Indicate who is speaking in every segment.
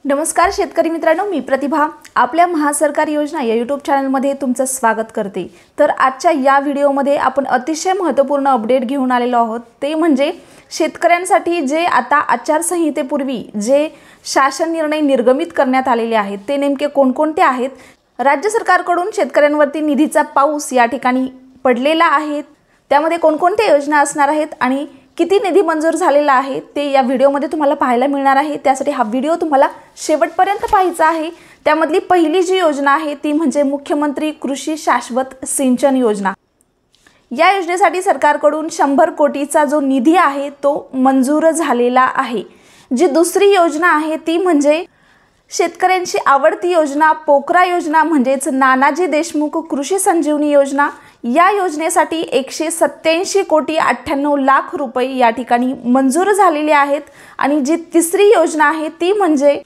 Speaker 1: नमस्कार शेतकरी मित्रांनो, मी प्रतिभा आपल्या महासरकार योजना या यूट्यूब चॅनलमध्ये तुमचं स्वागत करते। तर आजच्या या व्हिडिओमध्ये आपण अतिशय महत्त्वपूर्ण अपडेट घेऊन आलेलो आहोत। ते म्हणजे शेतकऱ्यांसाठी जे आता आचारसंहितेपूर्वी जे शासन निर्णय निर्गमित करण्यात आलेले आहेत ते नेमके कोणकोणते आहेत। राज्य सरकारकडून शेतकऱ्यांवरती निधीचा पाऊस या ठिकाणी पडलेला आहे, त्यामध्ये कोणकोणत्या योजना असणार आहेत आणि किती निधी मंजूर झालेला आहे ते या व्हिडिओमध्ये तुम्हाला पाहायला मिळणार आहे। त्यासाठी हा व्हिडिओ तुम्हाला शेवटपर्यंत पाहायचा आहे। त्यामधली पहिली जी योजना आहे ती म्हणजे मुख्यमंत्री कृषी शाश्वत सिंचन योजना। या योजनेसाठी सरकारकडून 100 कोटीचा जो निधी आहे तो मंजूर झालेला आहे। जी दुसरी योजना आहे ती म्हणजे शेतकऱ्यांची आवडती योजना पोकरा योजना म्हणजेच नानाजी देशमुख कृषी संजीवनी योजना। या योजनेसाठी 187 कोटी 98 लाख रुपये या ठिकाणी मंजूर झालेले आहेत। आणि जी तिसरी योजना आहे ती म्हणजे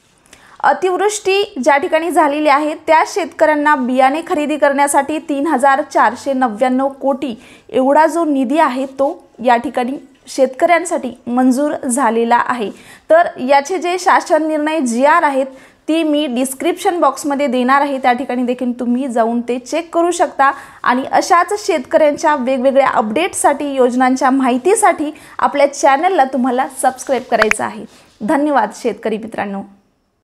Speaker 1: अतिवृष्टी ज्या ठिकाणी झालेली आहे त्या शेतकऱ्यांना बियाणे खरेदी करण्यासाठी 3499 कोटी एवढा जो निधी आहे तो या ठिकाणी शेतकऱ्यांसाठी मंजूर झालेला आहे। तर याचे जे शासन निर्णय GR आहेत ती मी डिस्क्रिप्शन बॉक्समध्ये देणार आहे, त्या ठिकाणी देखील तुम्ही जाऊन ते चेक करू शकता। आणि अशाच शेतकऱ्यांच्या वेगवेगळ्या अपडेट्ससाठी योजनांच्या माहितीसाठी आपल्या चॅनलला तुम्हाला सबस्क्राइब करायचं आहे। धन्यवाद शेतकरी मित्रांनो।